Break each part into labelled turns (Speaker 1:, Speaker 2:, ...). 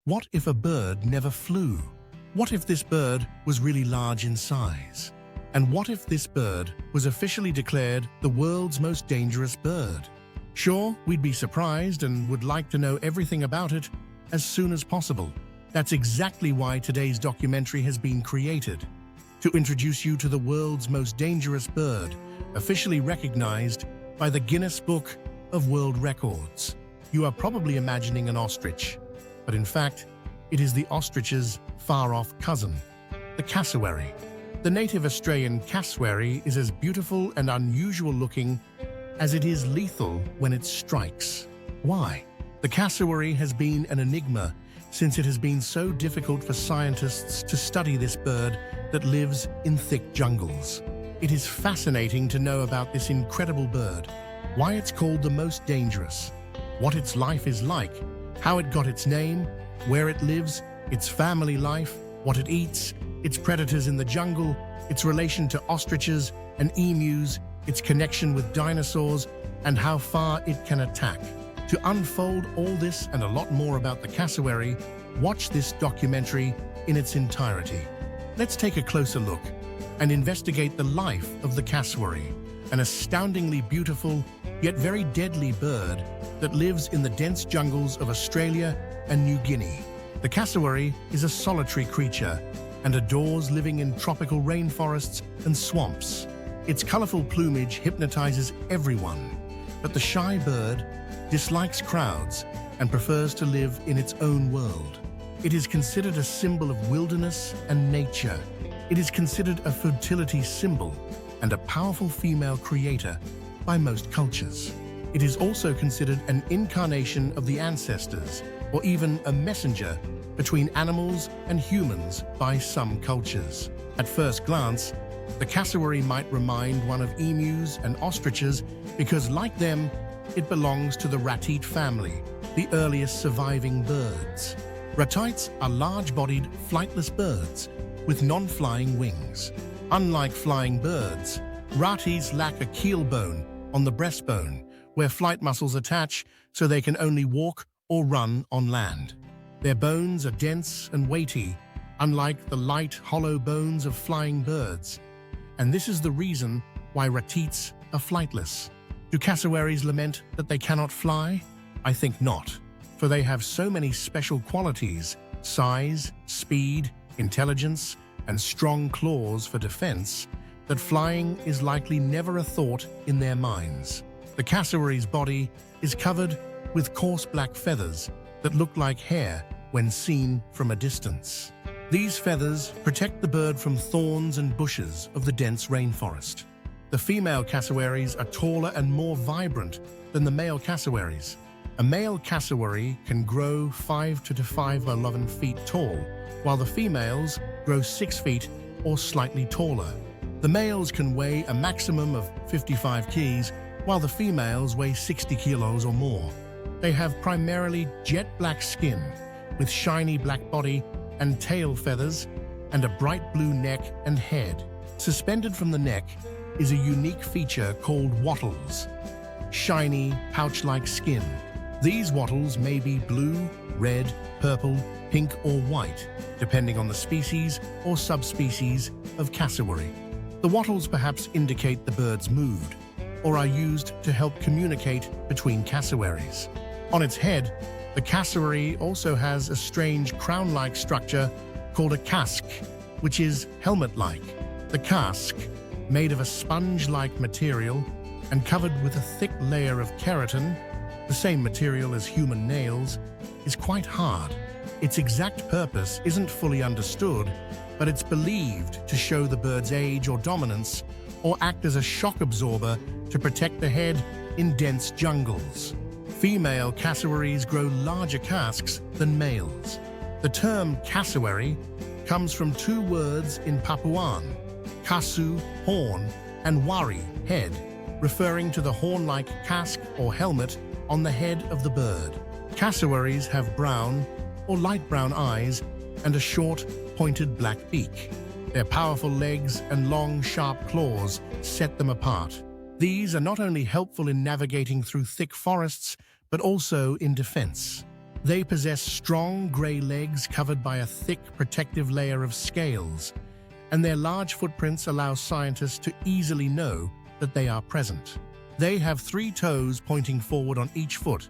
Speaker 1: What if a bird never flew? What if this bird was really large in size? And what if this bird was officially declared the world's most dangerous bird? Sure, we'd be surprised and would like to know everything about it as soon as possible. That's exactly why today's documentary has been created, to introduce you to the world's most dangerous bird, officially recognized by the Guinness Book of World Records. You are probably imagining an ostrich, but in fact, it is the ostrich's far-off cousin, the cassowary. The native Australian cassowary is as beautiful and unusual looking as it is lethal when it strikes. Why? The cassowary has been an enigma since it has been so difficult for scientists to study this bird that lives in thick jungles. It is fascinating to know about this incredible bird, why it's called the most dangerous, what its life is like, how it got its name, where it lives, its family life, what it eats, its predators in the jungle, its relation to ostriches and emus, its connection with dinosaurs, and how far it can attack. To unfold all this and a lot more about the cassowary, watch this documentary in its entirety. Let's take a closer look and investigate the life of the cassowary, an astoundingly beautiful yet very deadly bird that lives in the dense jungles of Australia and New Guinea. The cassowary is a solitary creature and adores living in tropical rainforests and swamps. Its colorful plumage hypnotizes everyone, but the shy bird dislikes crowds and prefers to live in its own world. It is considered a symbol of wilderness and nature. It is considered a fertility symbol and a powerful female creator by most cultures. It is also considered an incarnation of the ancestors, or even a messenger between animals and humans by some cultures. At first glance, the cassowary might remind one of emus and ostriches because, like them, it belongs to the ratite family, the earliest surviving birds. Ratites are large-bodied, flightless birds with non-flying wings. Unlike flying birds, ratites lack a keel bone on the breastbone, where flight muscles attach so they can only walk or run on land. Their bones are dense and weighty, unlike the light, hollow bones of flying birds. And this is the reason why ratites are flightless. Do cassowaries lament that they cannot fly? I think not, for they have so many special qualities: size, speed, intelligence, and strong claws for defense, that flying is likely never a thought in their minds. The cassowary's body is covered with coarse black feathers that look like hair when seen from a distance. These feathers protect the bird from thorns and bushes of the dense rainforest. The female cassowaries are taller and more vibrant than the male cassowaries. A male cassowary can grow 5 to 11 feet tall, while the females grow 6 feet or slightly taller. The males can weigh a maximum of 55 kgs, while the females weigh 60 kilos or more. They have primarily jet black skin, with shiny black body and tail feathers, and a bright blue neck and head. Suspended from the neck is a unique feature called wattles, shiny, pouch-like skin. These wattles may be blue, red, purple, pink, or white, depending on the species or subspecies of cassowary. The wattles perhaps indicate the bird's mood, or are used to help communicate between cassowaries. On its head, the cassowary also has a strange crown-like structure called a casque, which is helmet-like. The casque, made of a sponge-like material and covered with a thick layer of keratin, the same material as human nails, is quite hard. Its exact purpose isn't fully understood, but it's believed to show the bird's age or dominance, or act as a shock absorber to protect the head in dense jungles. Female cassowaries grow larger casques than males. The term cassowary comes from two words in Papuan: kassu, horn, and wari, head, referring to the horn-like casque or helmet on the head of the bird. Cassowaries have brown or light brown eyes and a short, pointed black beak. Their powerful legs and long, sharp claws set them apart. These are not only helpful in navigating through thick forests, but also in defense. They possess strong gray legs covered by a thick protective layer of scales, and their large footprints allow scientists to easily know that they are present. They have 3 toes pointing forward on each foot,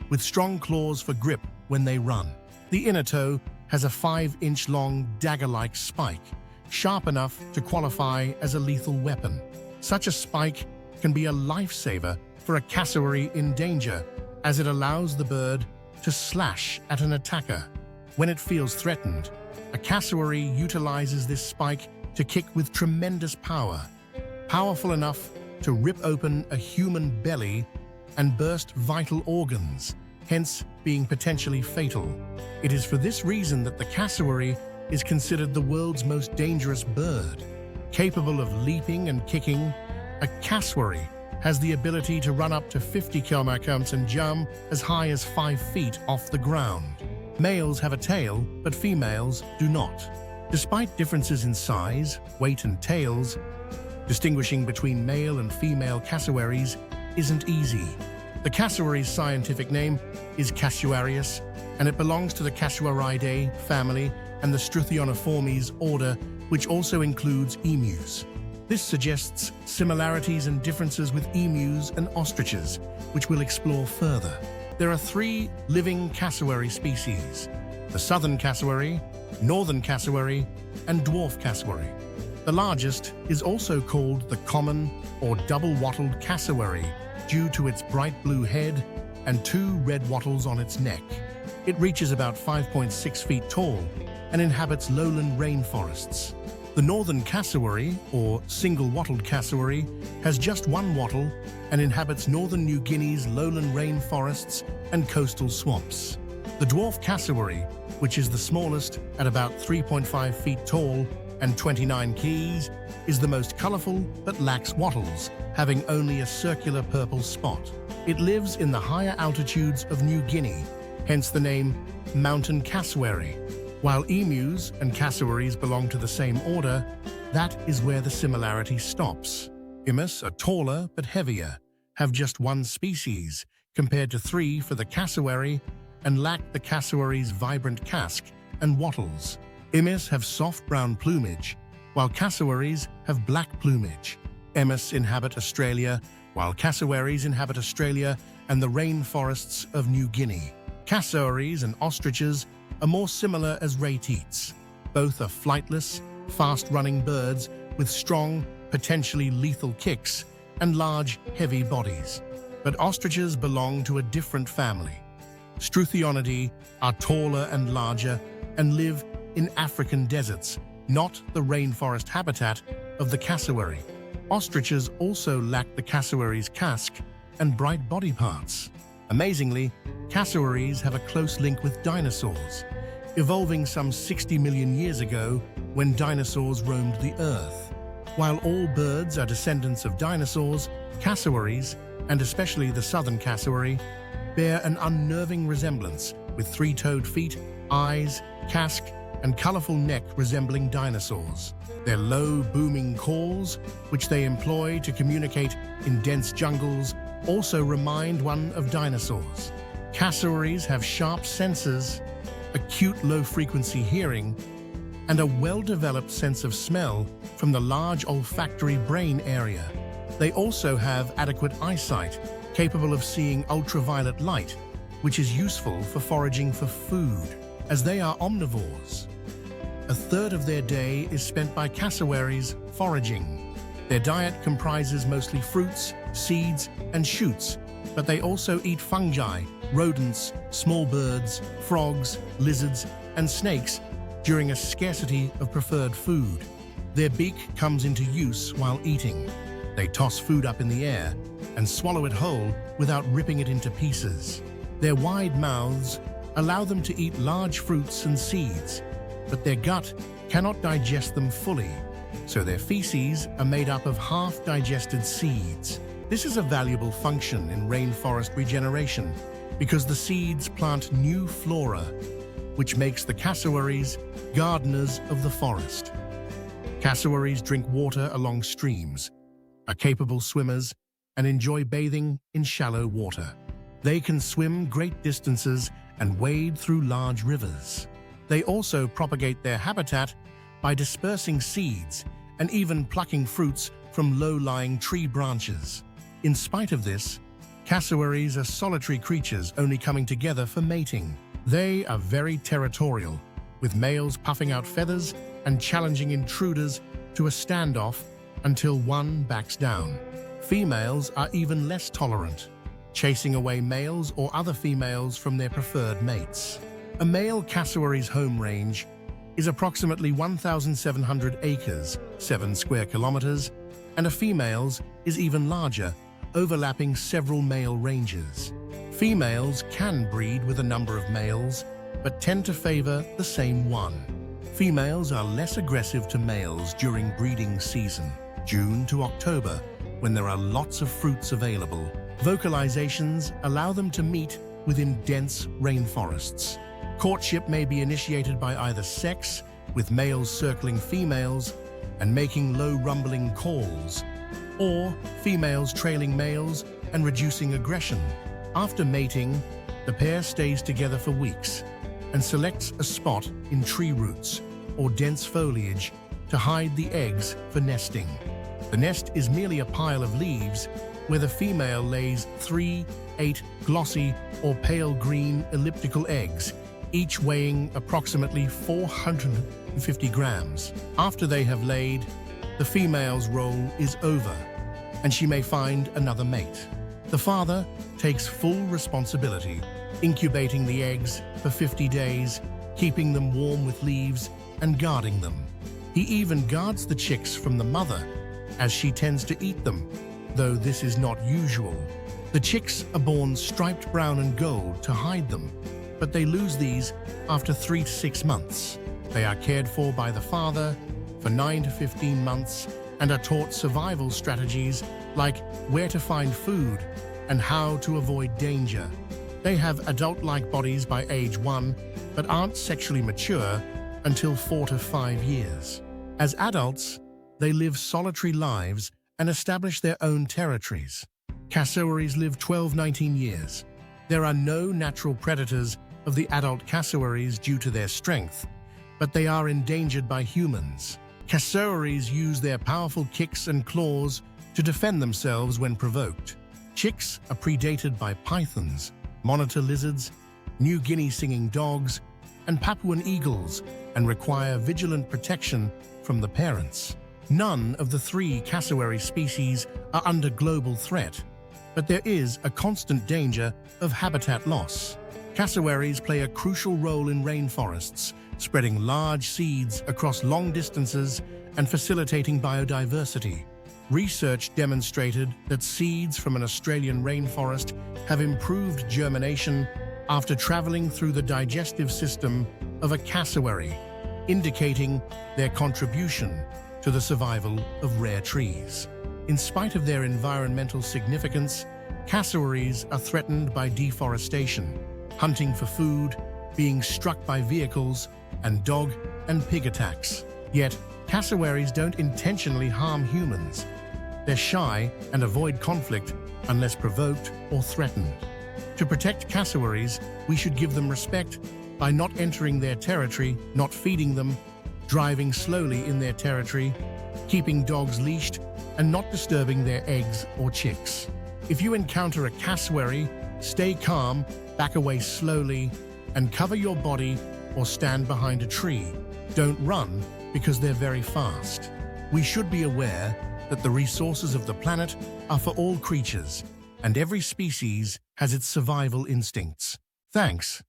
Speaker 1: with strong claws for grip when they run. The inner toe has a 5-inch long dagger-like spike, sharp enough to qualify as a lethal weapon. Such a spike can be a lifesaver for a cassowary in danger, as it allows the bird to slash at an attacker. When it feels threatened, a cassowary utilizes this spike to kick with tremendous power, powerful enough to rip open a human belly and burst vital organs, hence being potentially fatal. It is for this reason that the cassowary is considered the world's most dangerous bird. Capable of leaping and kicking, a cassowary has the ability to run up to 50 km and jump as high as 5 feet off the ground. Males have a tail, but females do not. Despite differences in size, weight, and tails, distinguishing between male and female cassowaries isn't easy. The cassowary's scientific name is Cassowarius, and it belongs to the Cassowariidae family and the Struthionoformes order, which also includes emus. This suggests similarities and differences with emus and ostriches, which we'll explore further. There are 3 living cassowary species: the southern cassowary, northern cassowary, and dwarf cassowary. The largest is also called the common or double-wattled cassowary due to its bright blue head and 2 red wattles on its neck. It reaches about 5.6 feet tall and inhabits lowland rainforests. The northern cassowary, or single-wattled cassowary, has just 1 wattle and inhabits northern New Guinea's lowland rainforests and coastal swamps. The dwarf cassowary, which is the smallest at about 3.5 feet tall and 29 keys, is the most colorful but lacks wattles, having only a circular purple spot. It lives in the higher altitudes of New Guinea, hence the name mountain cassowary. While emus and cassowaries belong to the same order, that is where the similarity stops. Emus are taller but heavier, have just 1 species, compared to 3 for the cassowary, and lack the cassowary's vibrant casque and wattles. Emus have soft brown plumage, while cassowaries have black plumage. Emus inhabit Australia, while cassowaries inhabit Australia and the rainforests of New Guinea. Cassowaries and ostriches are more similar as rateates. Both are flightless, fast-running birds with strong, potentially lethal kicks and large, heavy bodies. But ostriches belong to a different family. Struthionidae are taller and larger and live in African deserts, not the rainforest habitat of the cassowary. Ostriches also lack the cassowary's casque and bright body parts. Amazingly, cassowaries have a close link with dinosaurs, evolving some 60 million years ago when dinosaurs roamed the Earth. While all birds are descendants of dinosaurs, cassowaries, and especially the southern cassowary, bear an unnerving resemblance with 3-toed feet, eyes, casque, and colorful neck resembling dinosaurs. Their low, booming calls, which they employ to communicate in dense jungles, also remind one of dinosaurs. Cassowaries have sharp senses, acute low-frequency hearing, and a well-developed sense of smell from the large olfactory brain area. They also have adequate eyesight, capable of seeing ultraviolet light, which is useful for foraging for food, as they are omnivores. A third of their day is spent by cassowaries foraging. Their diet comprises mostly fruits, seeds, and shoots, but they also eat fungi, rodents, small birds, frogs, lizards, and snakes during a scarcity of preferred food. Their beak comes into use while eating. They toss food up in the air and swallow it whole without ripping it into pieces. Their wide mouths allow them to eat large fruits and seeds, but their gut cannot digest them fully, so their feces are made up of half-digested seeds. This is a valuable function in rainforest regeneration because the seeds plant new flora, which makes the cassowaries gardeners of the forest. Cassowaries drink water along streams, are capable swimmers, and enjoy bathing in shallow water. They can swim great distances and wade through large rivers. They also propagate their habitat by dispersing seeds and even plucking fruits from low-lying tree branches. In spite of this, cassowaries are solitary creatures only coming together for mating. They are very territorial, with males puffing out feathers and challenging intruders to a standoff until one backs down. Females are even less tolerant, chasing away males or other females from their preferred mates. A male cassowary's home range is approximately 1,700 acres, 7 square kilometers, and a female's is even larger, overlapping several male ranges. Females can breed with a number of males, but tend to favor the same one. Females are less aggressive to males during breeding season, June to October, when there are lots of fruits available. Vocalizations allow them to meet within dense rainforests. Courtship may be initiated by either sex, with males circling females and making low rumbling calls, or females trailing males and reducing aggression. After mating, the pair stays together for weeks and selects a spot in tree roots or dense foliage to hide the eggs for nesting. The nest is merely a pile of leaves where the female lays 3, 8 glossy or pale green elliptical eggs, each weighing approximately 450 grams. After they have laid, the female's role is over, and she may find another mate. The father takes full responsibility, incubating the eggs for 50 days, keeping them warm with leaves and guarding them. He even guards the chicks from the mother, as she tends to eat them, though this is not usual. The chicks are born striped brown and gold to hide them, but they lose these after 3 to 6 months. They are cared for by the father for 9 to 15 months and are taught survival strategies like where to find food and how to avoid danger. They have adult-like bodies by age 1, but aren't sexually mature until 4 to 5 years. As adults, they live solitary lives and establish their own territories. Cassowaries live 12-19 years. There are no natural predators of the adult cassowaries due to their strength, but they are endangered by humans. Cassowaries use their powerful kicks and claws to defend themselves when provoked. Chicks are predated by pythons, monitor lizards, New Guinea singing dogs, and Papuan eagles, and require vigilant protection from the parents. None of the 3 cassowary species are under global threat, but there is a constant danger of habitat loss. Cassowaries play a crucial role in rainforests, spreading large seeds across long distances and facilitating biodiversity. Research demonstrated that seeds from an Australian rainforest have improved germination after traveling through the digestive system of a cassowary, indicating their contribution to the survival of rare trees. In spite of their environmental significance, cassowaries are threatened by deforestation, hunting for food, being struck by vehicles, and dog and pig attacks. Yet, cassowaries don't intentionally harm humans. They're shy and avoid conflict unless provoked or threatened. To protect cassowaries, we should give them respect by not entering their territory, not feeding them, driving slowly in their territory, keeping dogs leashed, and not disturbing their eggs or chicks. If you encounter a cassowary, stay calm, back away slowly, and cover your body or stand behind a tree. Don't run because they're very fast. We should be aware that the resources of the planet are for all creatures, and every species has its survival instincts. Thanks.